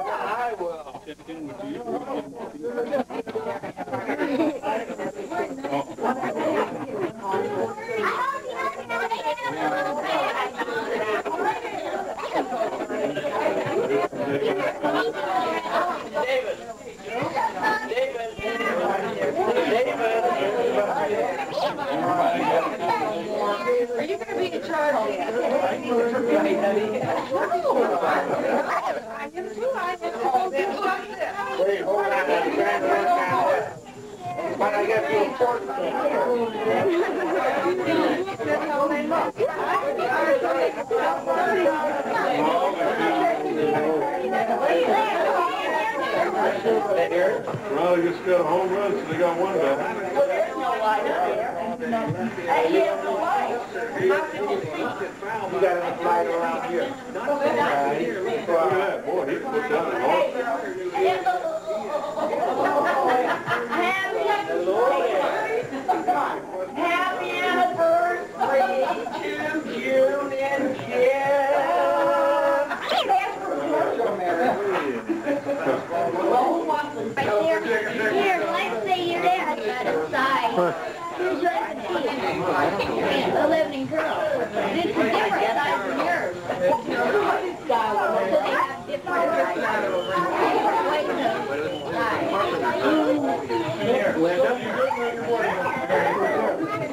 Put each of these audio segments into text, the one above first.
I will. Are you going to be in charge? I am too. Wait, hold on. But I got the important thing. Well, they just got a home run, so they got one back. You got a light around here. Look at that, boy, he put down an awful. Happy anniversary to June and Jim. Here, let's say your dad got outside. Here's your petite, 11 girl. This is different size from yours. So they have different sizes.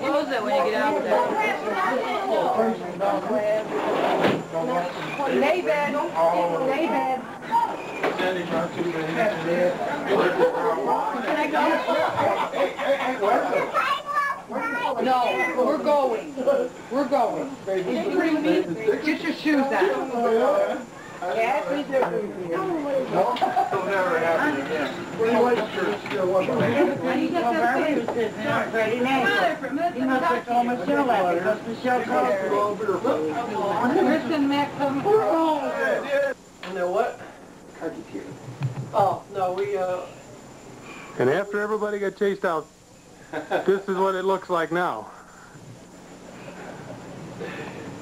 Close it when you get out of there. David. David. No, we're going. We're going. Get your shoes on. Yes, we do. No, it'll never happen again. You must have told Michelle that because Michelle called her. Kristen Mac come. And then what? Oh, no, we, And after everybody got chased out, this is what it looks like now.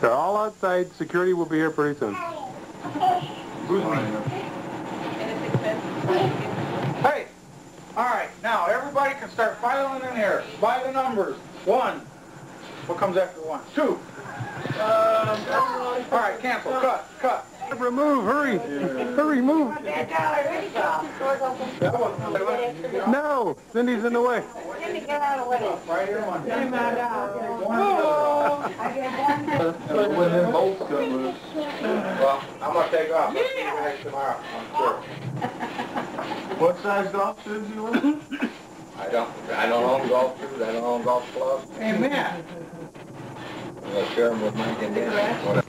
They're all outside. Security will be here pretty soon. Hey! All right, now everybody can start filing in here by the numbers. 1. What comes after 1? 2. All right, cancel. Cut. Move, hurry. Hurry, move. No, Cindy's in the way. Right here, 1. When them bolts come loose. Well, I'm going to take off. I'll see you guys tomorrow, I'm sure. What size golf shoes you want? I don't own golf shoes. I don't own golf clubs. Amen. I'm going to share them with Mike and Dan.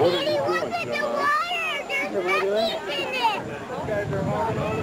Daddy, look at the water! There's monkeys in it! Those guys are hauling all the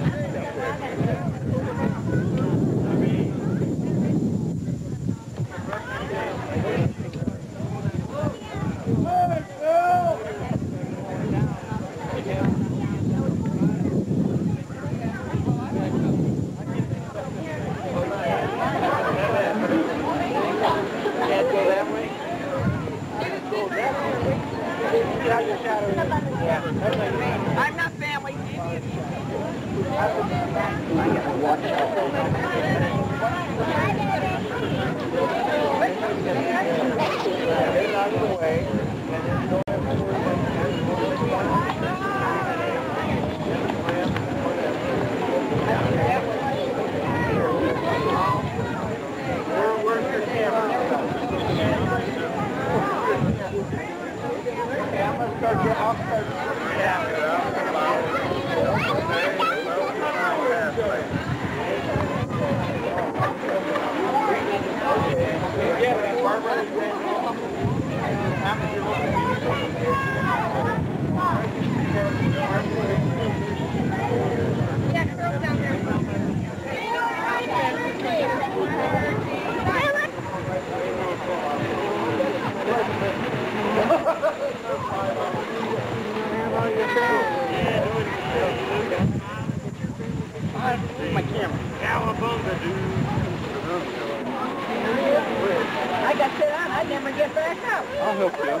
I got sit on, I'd never get back up. I'll help you.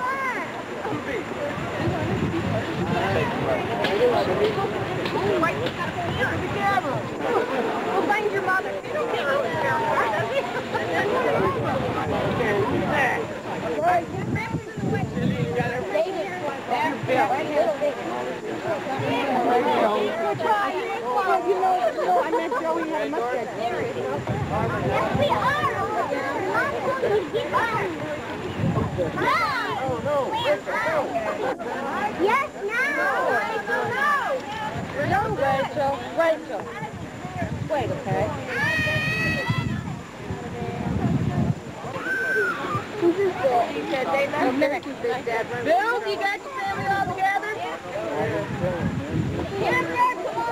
Well, find your mother. You don't care who's down there, does he? I met Joey had a mustache. Yes, we are. Yes, No, Rachel. Rachel. Wait, okay? He said they left minute. Bill, you got your family all together? Yes, come on.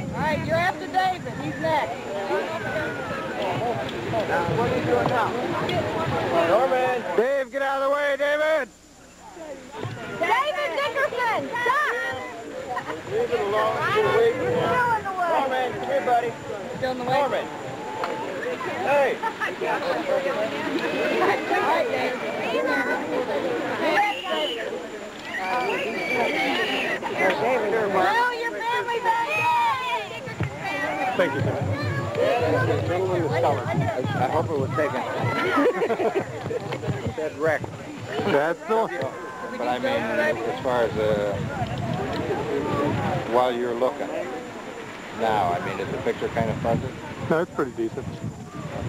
All right, you're after David. He's next. What are you doing now? Norman! Dave, get out of the way, David! David Dickerson, stop! Leave it alone. Wait. Norman, come here, buddy. Still in the way? Norman. Hey. All right, David. Well, your family back. Thank you, sir. Gentleman is stellar. I hope it was taken. That wreck. That's the one. But I mean, as far as while you're looking now, I mean, is the picture kind of fuzzy? No, it's pretty decent.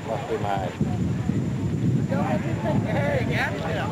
Must be mine. I don't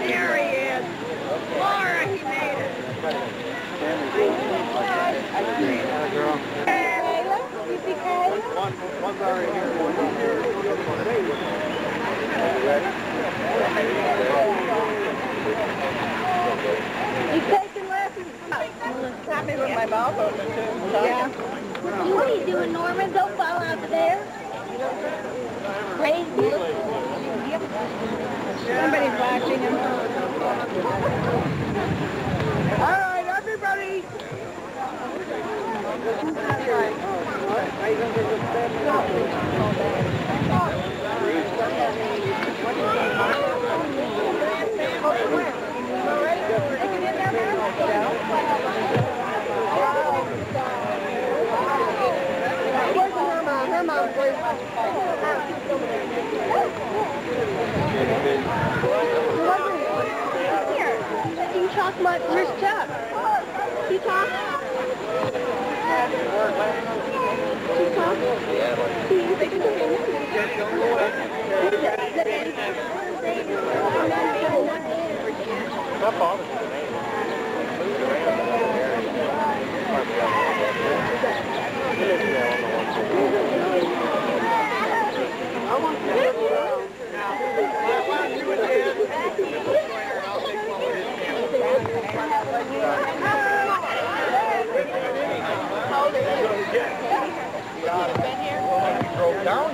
There he is. Laura, he made it. One's already here. He's taking lessons. Got me with my mouth open, too. Yeah. What are you doing, Norman? Don't fall out of there. Crazy. Somebody's watching him. All right, everybody. Her mom, please. Here. You talk much. Where's Chuck? You talk? You talk? That bothers me.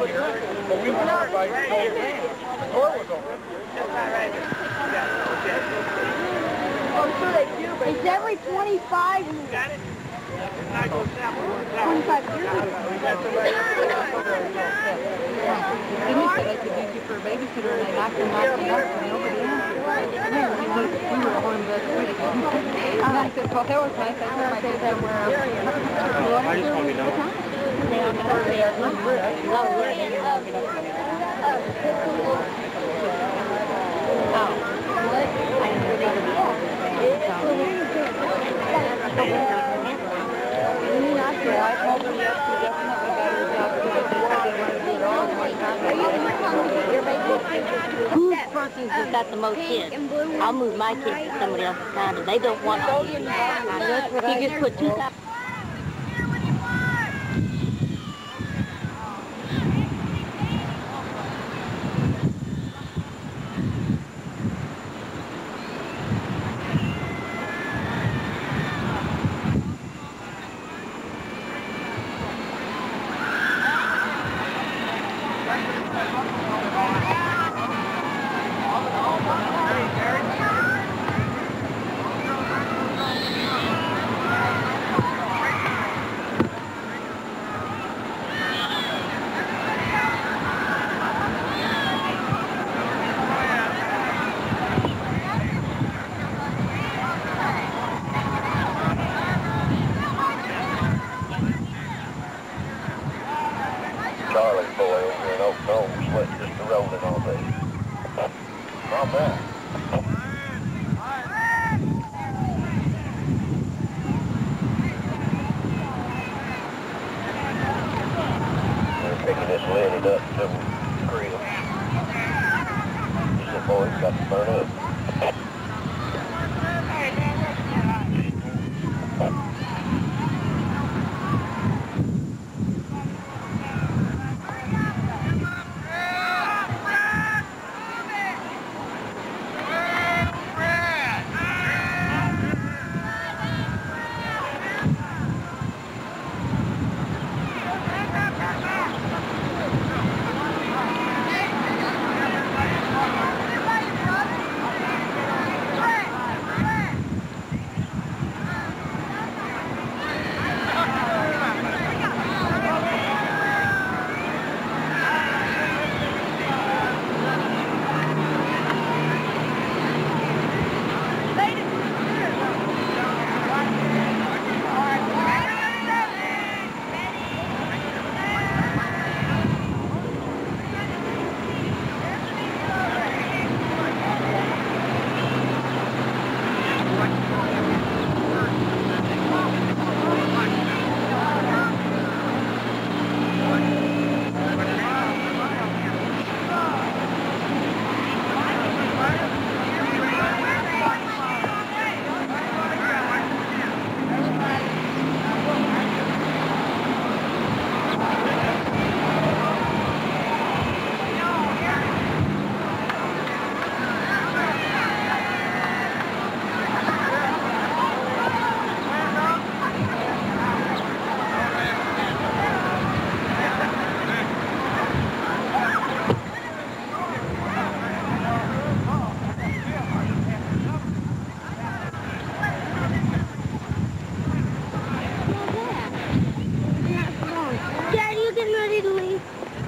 But we went out by the door was open. I'm sure they do, but it's every 25 years. 25 years ago. And he said I could use you for a babysitter, and I knocked him out and nobody answered. We were on the street. And I said, well, that was nice. I heard my kids somewhere else. I just want to know. Whose person's has got the most kids? I'll move my kids to somebody else's counter. They don't want to. You just put 2,000. Charlie's boy over here in Oak Grove was just a rolling all day. Not bad. We're picking this lid up to the grill. This little boy's got to burn up.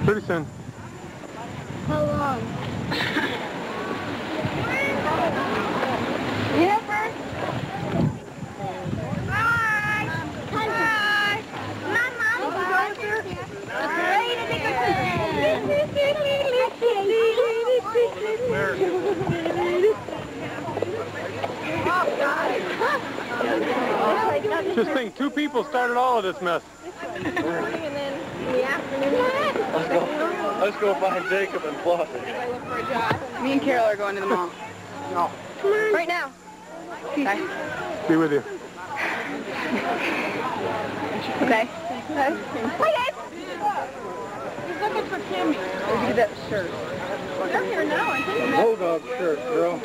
Pretty soon. How long? Never. Hi! Hi! Just think, 2 people started all of this mess. Let's go find Jacob and Flossie. Me and Carol are going to the mall. No. Right now. Okay. Be with you. Okay. Hi, guys. He's looking for Kimmy. Where'd you get that shirt? They're here now, I think. Bulldog shirt, girl.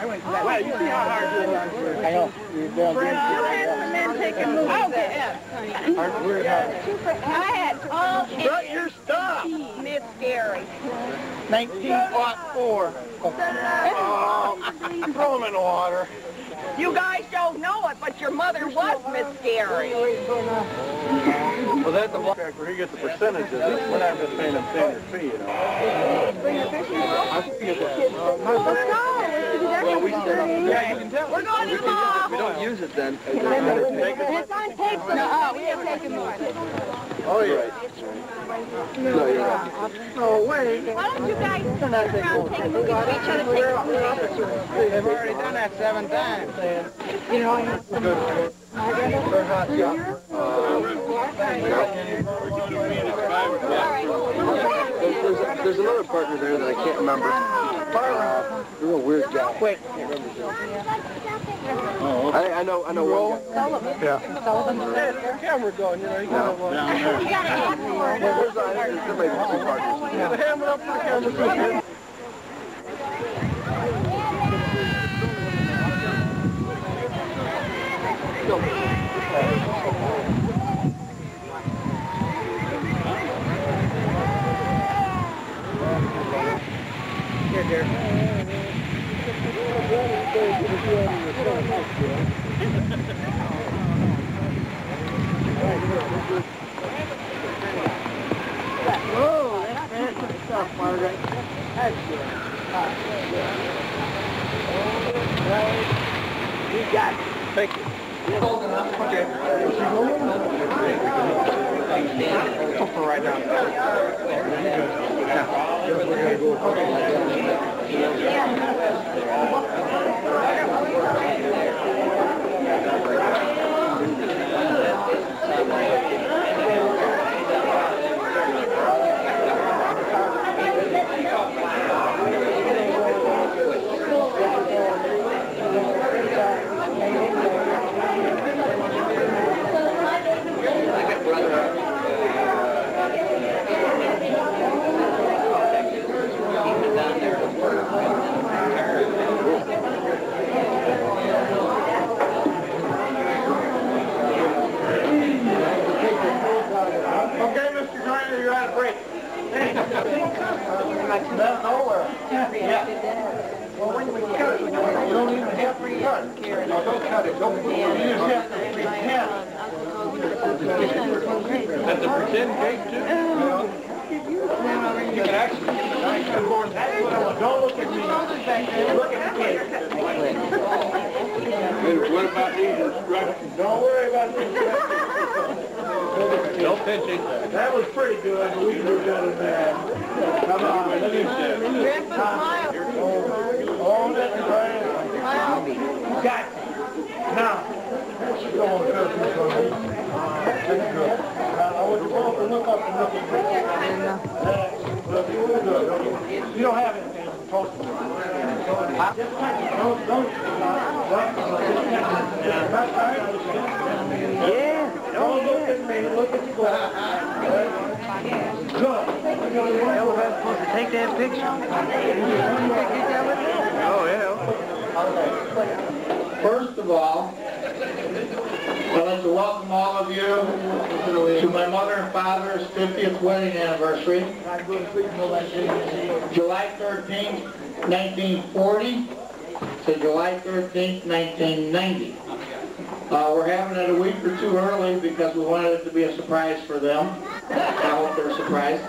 I went to that. Wow, you see how hard you are. I know. You're down there. taking movies. I had all Shut your stuff! Miss Gary. 1904. Oh, throw him in the water. You guys don't know it, but your mother was Miss Gary. Well, that's the contract where he gets the percentages. We're not just paying him standard fee, you know. Bring a fishing pole? I think it's Well, we still. yeah, you can tell. We're going to mall. We don't use it then. It's on tape. No, we have taken more. Oh, yeah. No, you're right. Oh, wait. Why don't you guys turn around, take a movie for each other, take a movie? They've already done that 7 times. You know, There's another partner there that I can't remember. You're a weird guy. Wait. I know one guy. Yeah. Hey, the camera going, you know, you got to down there. you got to ask for it. There's somebody with 2 partners. Yeah, the hammer up for the camera. Here, dear. Whoa, that's fancy stuff, Margaret. That's good. You got it. Thank you. Okay. Go for right now. Nowhere. Yeah. Well, when you cut it, you don't even have to cut. No, don't cut it. Don't. You just have to pretend. That's a pretend cake, too? You can actually get the nice and more. Don't look at me. Look at the cake. What about these instructions? Don't worry about the instructions. No pinching. That was pretty good, but we can do better than that. Come on, let me see. Hold it, right? Got it. Now, go on, that's good. Now, I want you to look up and look at you don't have anything close to it. Yeah. Don't look at me, look at the glass. Good. Yeah, we're supposed to take that picture. Oh, yeah. First of all, I'd like to welcome all of you to my mother and father's 50th wedding anniversary. July 13th, 1940 to July 13th, 1990. We're having it a week or 2 early because we wanted it to be a surprise for them. I hope they're surprised.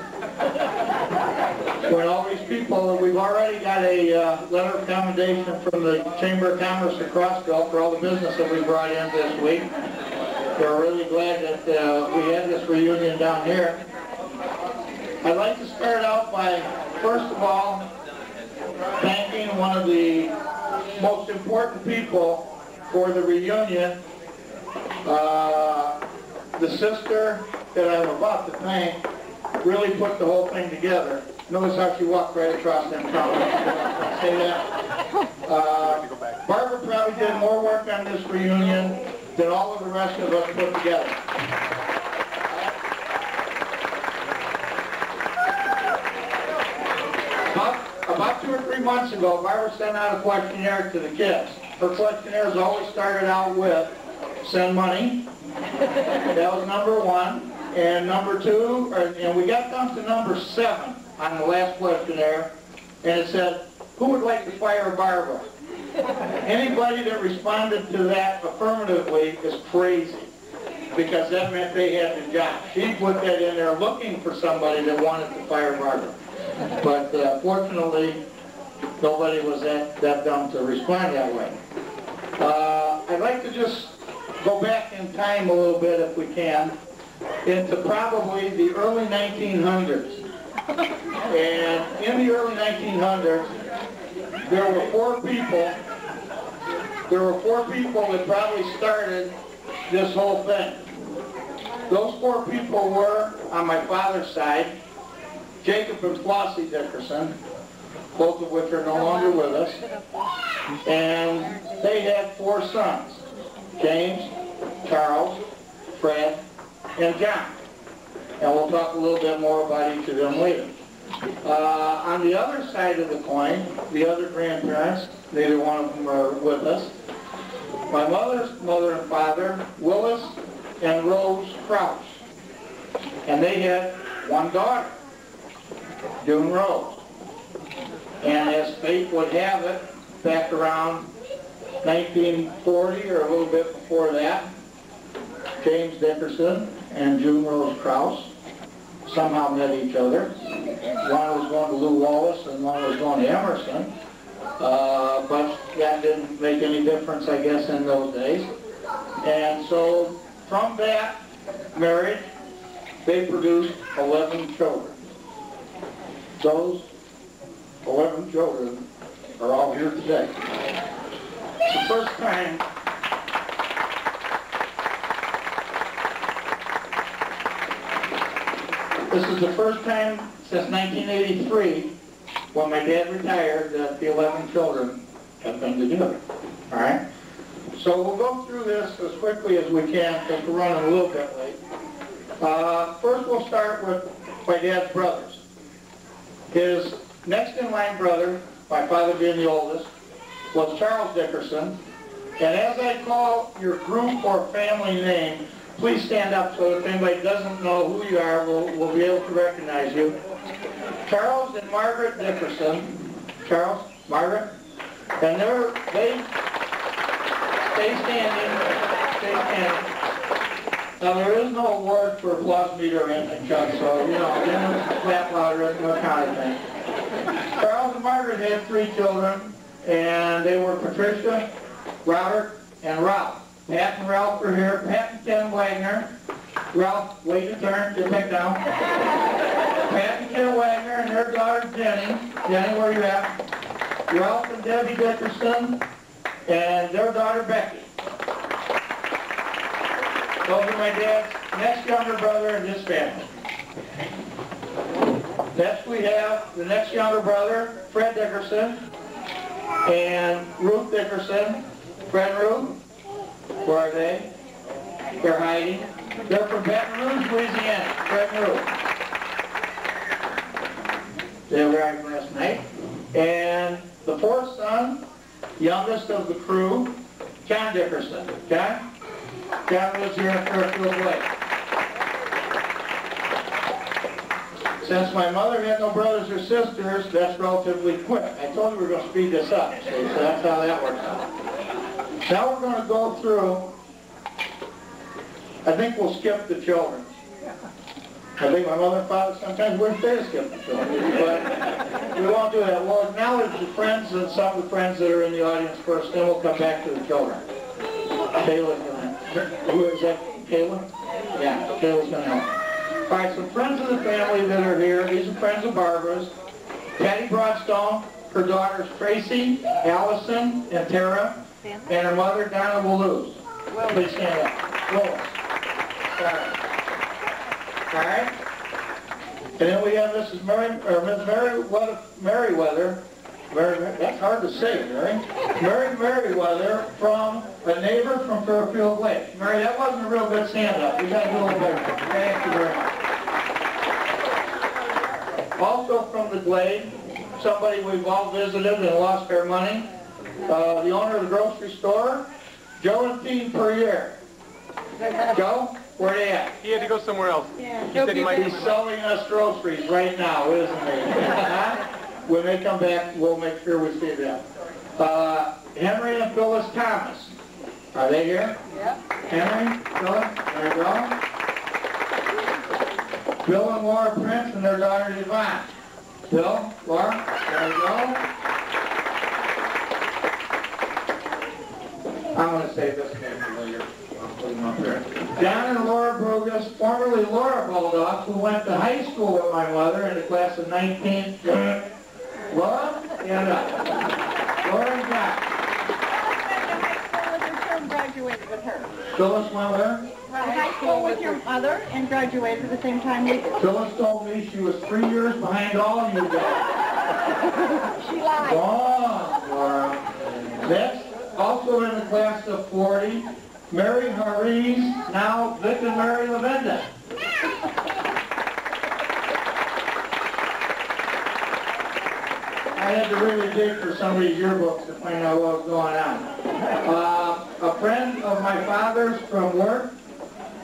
When all these people, we've already got a letter of commendation from the Chamber of Commerce of Crossville for all the business that we brought in this week. We're really glad that we had this reunion down here. I'd like to start out by, first of all, thanking one of the most important people for the reunion, the sister that I'm about to thank really put the whole thing together. Notice how she walked right across them counters. Say that. Barbara probably did more work on this reunion than all of the rest of us put together. About 2 or 3 months ago, Barbara sent out a questionnaire to the kids. Her questionnaires always started out with, send money, That was number 1. And number 2, and we got down to number 7 on the last questionnaire, and it said, who would like to fire Barbara? Anybody that responded to that affirmatively is crazy, because that meant they had the job. She put that in there looking for somebody that wanted to fire Barbara. But fortunately, nobody was that dumb to respond that way. I'd like to just go back in time a little bit, if we can, into probably the early 1900s. And in the early 1900s, there were four people that probably started this whole thing. Those 4 people were, on my father's side, Jacob and Flossie Dickerson, both of which are no longer with us. And they had 4 sons, James, Charles, Fred, and John. And we'll talk a little bit more about each of them later. On the other side of the coin, the other grandparents, neither one of them are with us. My mother's mother and father, Willis and Rose Crouch. And they had 1 daughter, June Rose. And as fate would have it, back around 1940 or a little bit before that, James Dickerson and June Rose Krause somehow met each other. One was going to Lew Wallace and one was going to Emerson. But that didn't make any difference, I guess, in those days. And so from that marriage, they produced 11 children. Those 11 children are all here today. It's the first time this is the first time since 1983, when my dad retired, that the 11 children have been together. All right? So we'll go through this as quickly as we can, because we're running a little bit late. First we'll start with my dad's brothers. His next in line brother, my father being the oldest, was Charles Dickerson. And as I call your group or family name, please stand up so that if anybody doesn't know who you are, we'll be able to recognize you. Charles and Margaret Dickerson. Charles, Margaret. And they stay standing. Now there is no award for applause meter or anything, Chuck, so you know, clap louder, no kind of thing. Charles and Margaret had 3 children, and they were Patricia, Robert, and Ralph. Pat and Ralph are here. Pat and Ken Wagner. Ralph, wait your turn, get back down. Pat and Ken Wagner and their daughter Jenny. Jenny, where you at? Ralph and Debbie Dickerson and their daughter Becky. Those are my dad's next younger brother in his family. Next we have the next younger brother, Fred Dickerson, and Ruth Dickerson. Fred and Ruth, where are they? They're hiding. They're from Baton Rouge, Louisiana. Fred and Ruth. They arrived last night. And the 4th son, youngest of the crew, John Dickerson. John? John lives here in Fairfield Lake. Since my mother had no brothers or sisters, that's relatively quick. I told you we were going to speed this up, see, so that's how that works out. Now we're going to go through, I think we'll skip the children. I think my mother and father sometimes wouldn't say to skip the children, but we won't do that. We'll acknowledge the friends and some of the friends that are in the audience first, then we'll come back to the children. Kayla's going to, who is that, Kayla? Yeah, Kayla's going to help. All right, so friends of the family that are here, these are friends of Barbara's. Patty Broadstone, her daughters Tracy, Allison, and Tara, and her mother, Donna Willows. Please stand up. Willows. All right. And then we have Mrs. Merriweather. That's hard to say, Mary. Mary Merriweather from a neighbor from Fairfield Lake. Mary, that wasn't a real good stand-up. You got to do a little better. Thank you very much. Also from the Glade, somebody we've all visited and lost their money. The owner of the grocery store, Joe and Pete Perrier. Joe, where they at? He had to go somewhere else. He said he might He's selling us groceries right now, isn't he? When they come back, we'll make sure we see them. Henry and Phyllis Thomas. Are they here? Yep. Henry, Phyllis, there you go. Bill and Laura Prince and their daughter Yvonne. Bill, Laura, there you go. I'm going to save this name for later. I'll put him up there. John and Laura Brugus, formerly Laura Baldock, who went to high school with my mother in the class of 19. Laura, stand up. Laura and John. Graduated with her. Phyllis went with her? High school with your mother and graduated at the same time we did. Phyllis told me she was 3 years behind all of you guys. She lied. Go on, Laura. Next, also in the class of 40, Mary Hariz, now Vic and Mary Lavenda. I had to really dig for some of these yearbooks to find out what was going on. A friend of my father's from work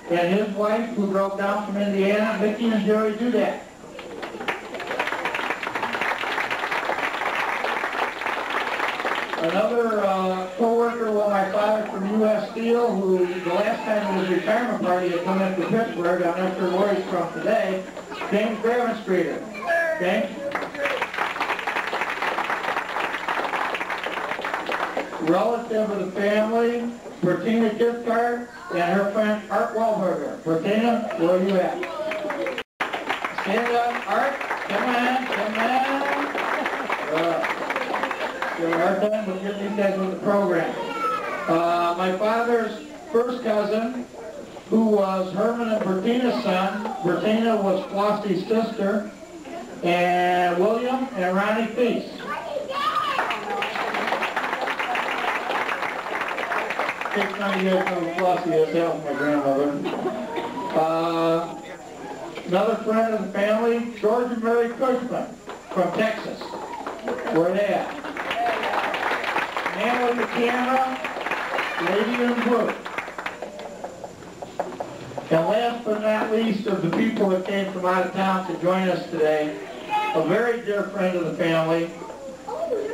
and his wife who drove down from Indiana, Vicki and Jerry Dudak. Another co-worker with my father from U.S. Steel, who the last time of his retirement party had come into Pittsburgh, down after Lori's from today, James Gravenstreeter. James? Relative of the family, Bertina Kipkart and her friend Art Wahlberger. Bertina, where are you at? Stand up, Art. Come on, come on. Give a hard time, but get these guys with the program. My father's first cousin, who was Herman and Bertina's son. Bertina was Flossie's sister. And William and Ronnie Feast. Takes time to get from Flossie as help my grandmother. Another friend of the family, George and Mary Cushman from Texas. Where are they at? Man with the camera, lady in blue. And last but not least of the people that came from out of town to join us today, a very dear friend of the family.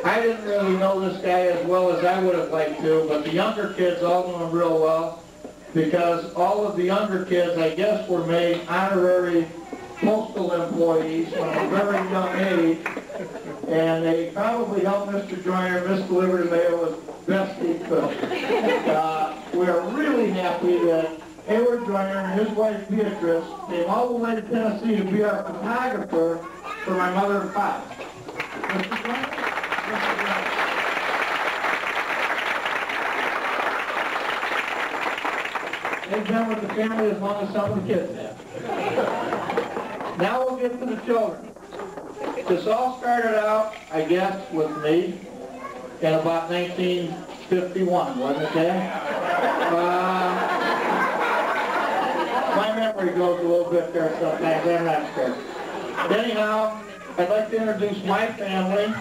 I didn't really know this guy as well as I would have liked to, but the younger kids all knew him real well because all of the younger kids, I guess, were made honorary postal employees from a very young age, and they probably helped Mr. Joyner misdeliver the mail as best he could. We are really happy that Hayward Joyner and his wife Beatrice came all the way to Tennessee to be our photographer for my mother and father. Mr. Joyner? They've been with the family as long as some of the kids have. Now we'll get to the children. This all started out, I guess, with me in about 1951, wasn't it, Dad? My memory goes a little bit there sometimes, I'm not sure. But anyhow, I'd like to introduce my family.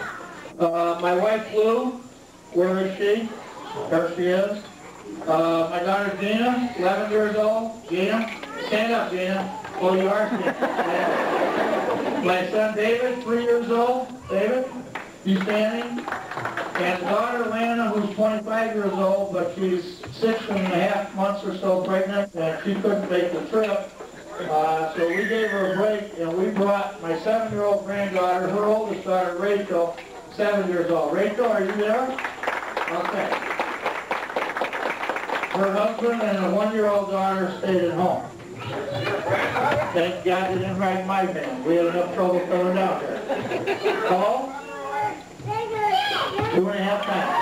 My wife Lou, where is she? There she is. My daughter Gina, 11 years old. Gina, stand up, Gina. Oh, you are standing. Yeah. My son David, 3 years old. David, you standing? And daughter Lana, who's 25 years old, but she's 6.5 months or so pregnant, and she couldn't make the trip. So we gave her a break, and we brought my 7-year-old granddaughter, her oldest daughter, Rachel, 7 years old. Rachel, are you there? Okay. Her husband and a 1-year-old daughter stayed at home. Thank God they didn't ride my van. We had enough trouble coming down there. Hello? 2.5 times.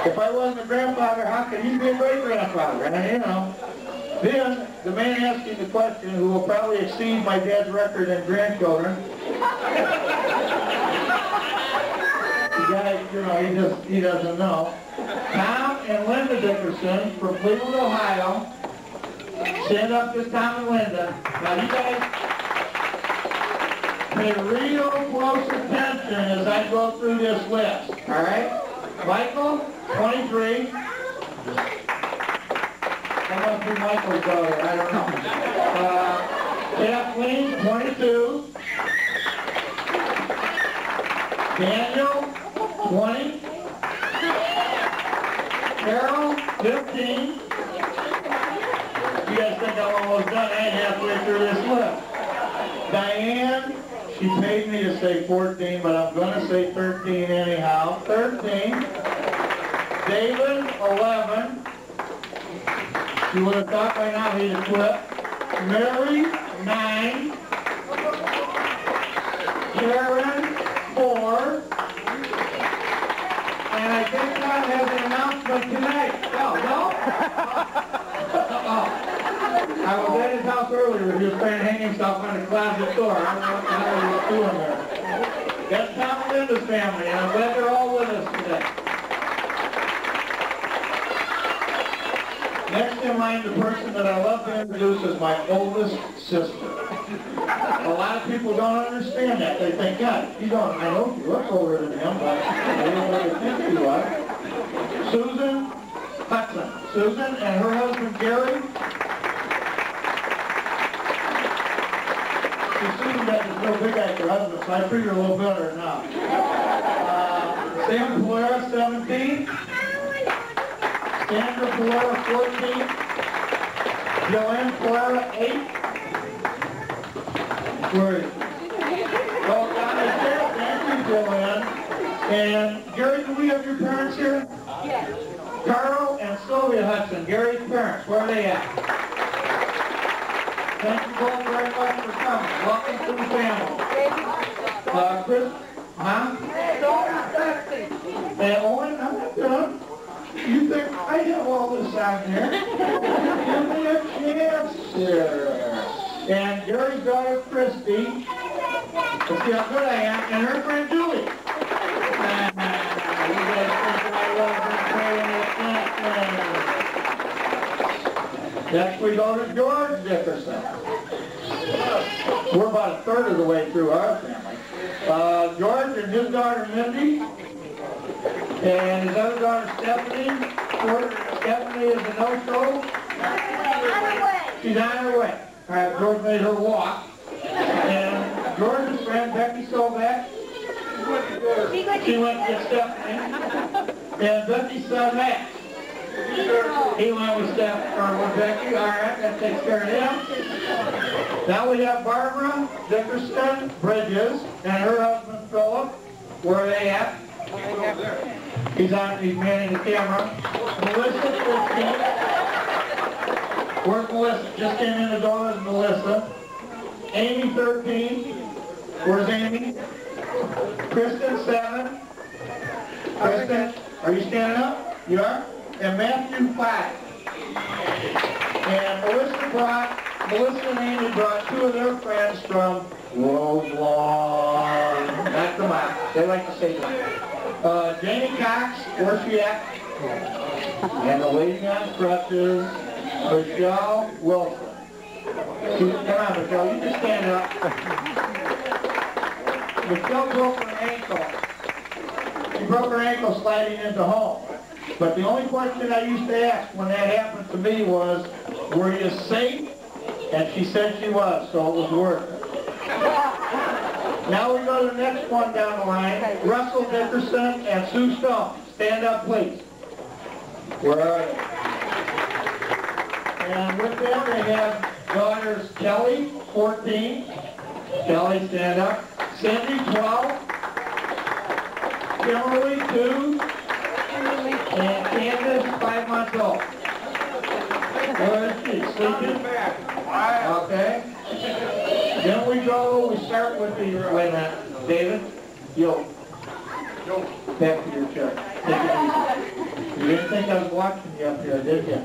If I wasn't a grandfather, how could you be a great-grandfather? And you know. Then, the man asking the question, who will probably exceed my dad's record in grandchildren, the guy, you know, he doesn't know. Tom and Linda Dickerson from Cleveland, Ohio. Stand up, just Tom and Linda. Now, you guys pay real close attention as I go through this list, all right? Michael, 23. That must be Michael's daughter, I don't know. Kathleen, 22. Daniel, 20. Carol, 15. You guys think I'm almost done? I ain't halfway through this list. Diane, she paid me to say 14, but I'm going to say 13 anyhow. 13. David, 11. You would have thought by now he'd have quit. Mary, 9. Karen, 4. And I think God has an announcement tonight. I was at his house earlier. He was trying to hang himself on the closet door. I don't know what the hell he was doing there. That's Tom and Linda's family, and I'm glad they're all with us today. Next in line, the person that I love to introduce is my oldest sister. A lot of people don't understand that. They think, God, you don't, I know you look older than him, but I don't really think you are. Susan Hudson. Susan and her husband, Gary. Susan got this real big after husband, so I treat her a little better now. Sam Polera, 17. Sandra Polera, 14. Joanne Polera, 8. Where is she? Oh, thank you, Joanne. And Gary, do we have your parents here? Yes. Carl and Sylvia Hudson, Gary's parents, where are they at? Thank you both very much for coming. Welcome to the family. Chris, huh? Hey, Owen, I'm not done. You think I have all this out here? Give me a chance here. And Gary's daughter, Christy. Let's see how good I am. And her friend, Julie. You guys think I love her playing this. Next we go to George Dickerson. We're about a third of the way through our family. George and his daughter, Mindy. And his other daughter, Stephanie. Stephanie is a no-show. She's on her way. All right, George made her walk. And George's friend, Becky Stovak, she went to get Stephanie. And Becky's son, Matt, he went with Becky. All right, that takes care of him. Now we have Barbara Dickerson Bridges and her husband, Philip. Where are they at? He's manning the camera. Melissa, 15. Where's Melissa? Just came in the door as Melissa. Amy, 13. Where's Amy? Kristen, 7. Kristen, are you standing up? You are? And Matthew, 5. And Melissa and Amy brought 2 of their friends from Roselawn. Not the map. They like to say that. Jamie Cox, where's she at? And the lady on crutches, Michelle Wilson. Come on, Michelle, you just stand up. Michelle broke her ankle. She broke her ankle sliding into home. But the only question I used to ask when that happened to me was, were you safe? And she said she was, so it was worth it. Now we go to the next one down the line. Russell Dickerson and Sue Stone. Stand up, please. Where are they? And with them they have daughters Kelly, 14. Kelly, stand up. Cindy, 12. Kimberly, 2. And Candace, 5 months old. Where is she? Sleeping? Okay. Then we start with the, wait a minute, David, yo, back to your chair. Take it easy. You didn't think I was watching you up here, did you?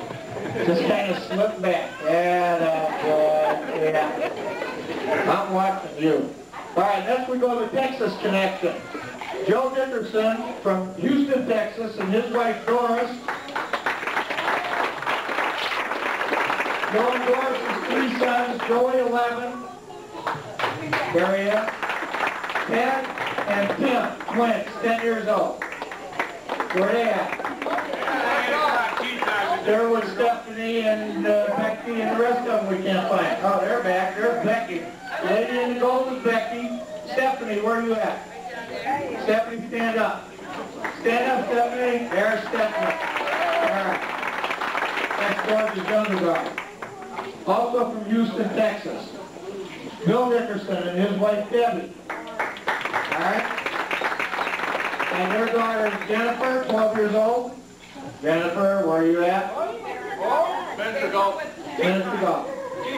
Just kind of slip back. Yeah, that's good. Yeah. I'm watching you. All right, next we go to the Texas connection. Joe Dickerson from Houston, Texas, and his wife Doris. Joe and Doris' 3 sons, Joey, 11. Area. Ted and Tim, twins, 10 years old. Where are they at? There was Stephanie Stephanie and Becky and the rest of them we can't find. Oh, they're back. There's Becky. Lady in the gold is Becky. Stephanie, where are you at? Stephanie, stand up. Stand up, Stephanie. There's Stephanie. All right. That's George's younger daughter. Also from Houston, Texas. Bill Dickerson and his wife Debbie. All right. And their daughter is Jennifer, 12 years old. Jennifer, where are you at? Minutes ago. Minutes ago.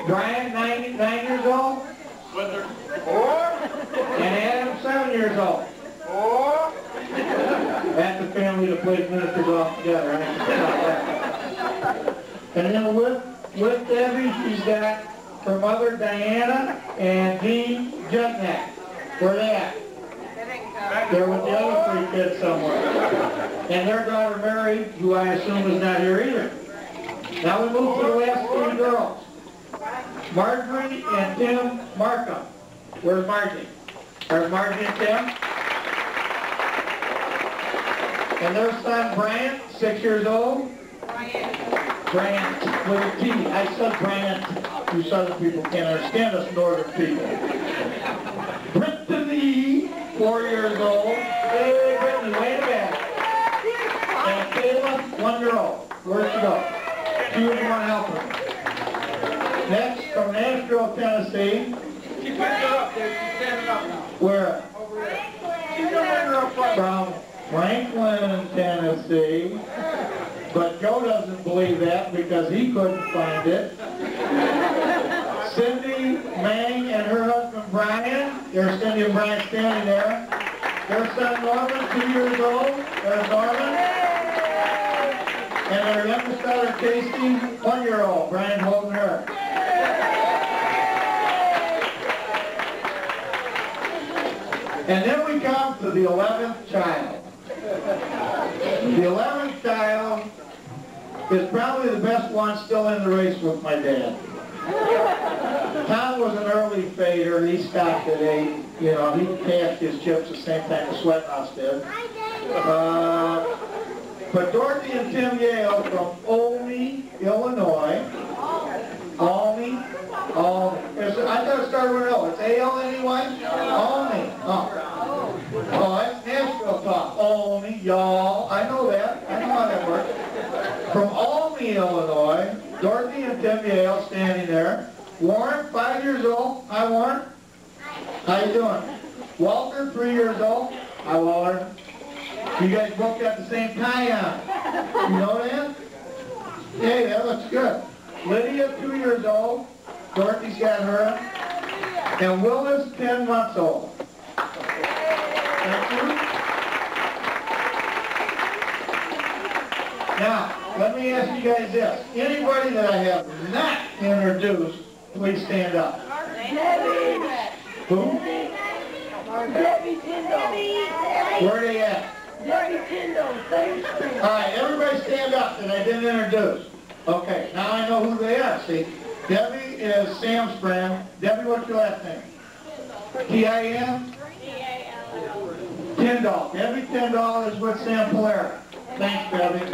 Brian, 9 years old. With her. And Adam, 7 years old. That's the family that plays minister golf together, right? And then with Debbie, she's got her mother, Diana, and Dean Jutnak. Where are they at? They're with the other 3 kids somewhere. And their daughter, Mary, who I assume is not here either. Now we move to the last 3 girls. Marjorie and Tim Markham. Where's Margie? There's Margie and Tim. And their son, Bryant, 6 years old. Bryant, with a T. I said Bryant. You southern people can't understand us northern people. Brittany, 4 years old. Hey, Brittany, way in the back. And Kayla, 1 year old. Where'd she go? She was one helper. Next, from Nashville, Tennessee. She picked her up there. She's standing up now. Where? She's going to her up front. From Franklin, Tennessee. But Joe doesn't believe that because he couldn't find it. Cindy Mang and her husband Brian. There's Cindy and Brian standing there. Their son Norman, 2 years old. There's Norman. And their youngest daughter Casey, 1 year old. Brian holding her. And then we come to the 11th child. The 11th child is probably the best one still in the race with my dad. Tom was an early fader. He stopped at 8. You know, he cashed his chips the same time the Sweathouse did. But Dorothy and Tim Yale from Olney, Illinois. Olney. I thought it started with an O. It's A-L anyway? Olney. Oh, that's Nashville talk. Olney, y'all. I know that. I know how that works. From Olney, Illinois, Dorothy and Tim Yale standing there. Warren, 5 years old. Hi, Warren. How you doing? Walter, 3 years old. Hi, Walter. You guys both got the same tie on. You know that? Hey, that looks good. Lydia, 2 years old. Dorothy's got her. And Willis, 10 months old. Thank you. Now, let me ask you guys this. Anybody that I have not introduced, please stand up. Who? Where are they at? All right, everybody stand up that I didn't introduce. Okay, now I know who they are, see? Debbie is Sam's friend. Debbie, what's your last name? T-I-N? Tyndall. Debbie Tyndall is with Sam Polera. Thanks, Debbie.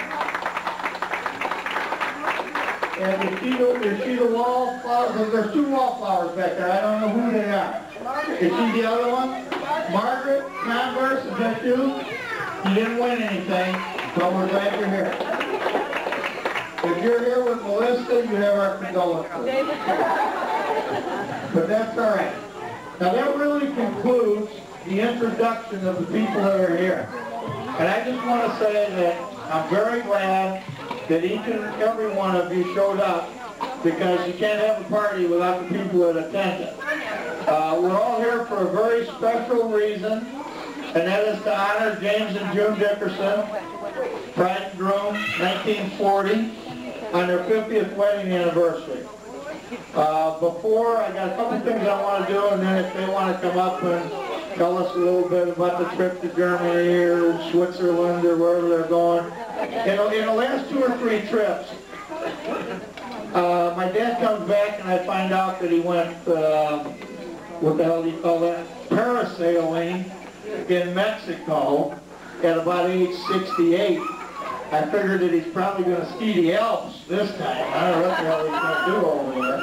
And is she the wallflower? There's 2 wallflowers back there. I don't know who they are. Is she the other one? Margaret Converse, is that you? You didn't win anything, but we're glad you're here. If you're here with Melissa, you have our condolences. But that's all right. Now that really concludes the introduction of the people that are here. And I just want to say that I'm very glad that each and every one of you showed up, because you can't have a party without the people that attended. We're all here for a very special reason, and that is to honor James and June Dickerson, bride and groom, 1940, on their 50th wedding anniversary. Before, I got a couple things I want to do, and then if they want to come up and tell us a little bit about the trip to Germany or Switzerland or wherever they're going. In the last 2 or 3 trips, my dad comes back and I find out that he went, what the hell do you call that? Parasailing in Mexico at about age 68. I figured that he's probably going to ski the Alps this time. I don't know what the hell he's going to do over there.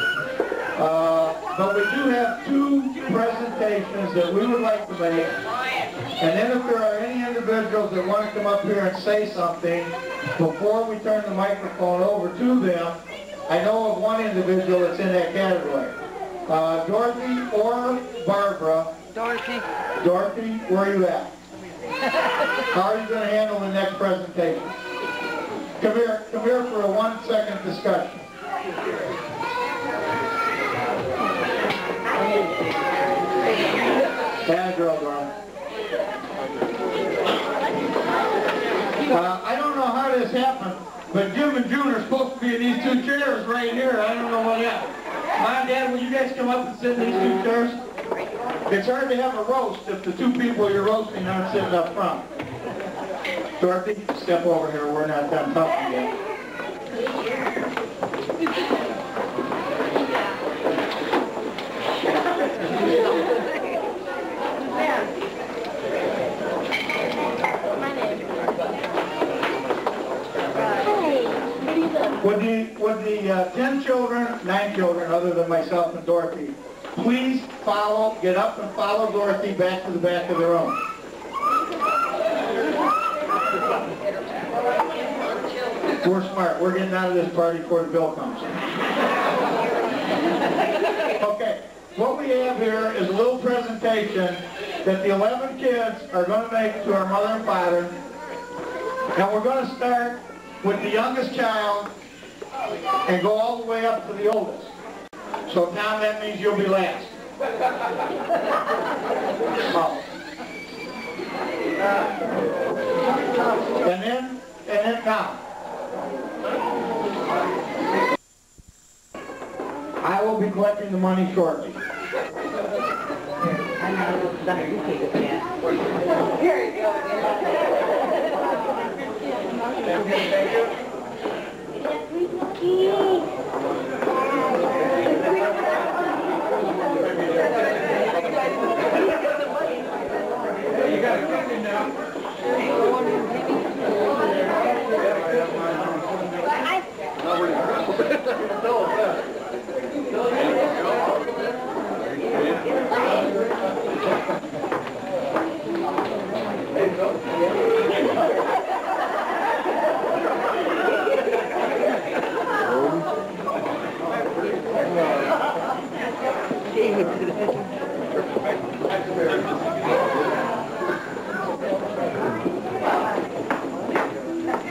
But we do have 2 presentations that we would like to make. And then if there are any individuals that want to come up here and say something before we turn the microphone over to them, I know of one individual that's in that category. Dorothy or Barbara? Dorothy. Dorothy, where are you at? How are you going to handle the next presentation? Come here for a 1-second discussion. Bad girl, darling. I don't know how this happened, but Jim and June are supposed to be in these 2 chairs right here. I don't know what happened. Mom, Dad, will you guys come up and sit in these 2 chairs? It's hard to have a roast if the 2 people you're roasting aren't sitting up front. Dorothy, step over here. We're not done talking yet. Would the 10 children, 9 children, other than myself and Dorothy, please get up and follow Dorothy back to the back of the room. We're smart. We're getting out of this party before the bill comes. Okay, what we have here is a little presentation that the 11 kids are going to make to our mother and father. And we're going to start with the youngest child and go all the way up to the oldest. So Tom, that means you'll be last. Oh. And then now. I will be collecting the money shortly. Here you go. You got a cookie now.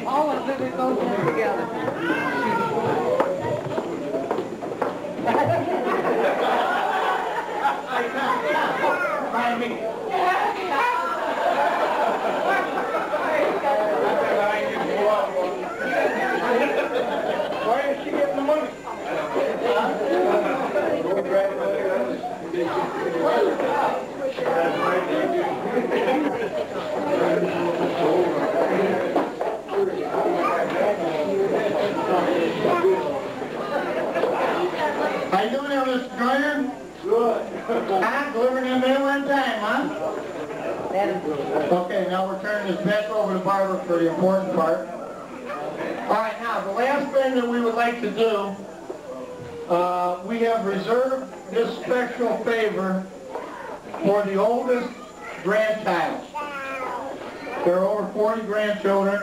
All of it goes together. Find me. Why is she getting the money? How you doing there, Mr. Joyner? Good. I'm delivering them mail on time, huh? Okay, now we're turning this back over to Barbara for the important part. All right, now, the last thing that we would like to do, we have reserved this special favor for the oldest grandchild. There are over 40 grandchildren,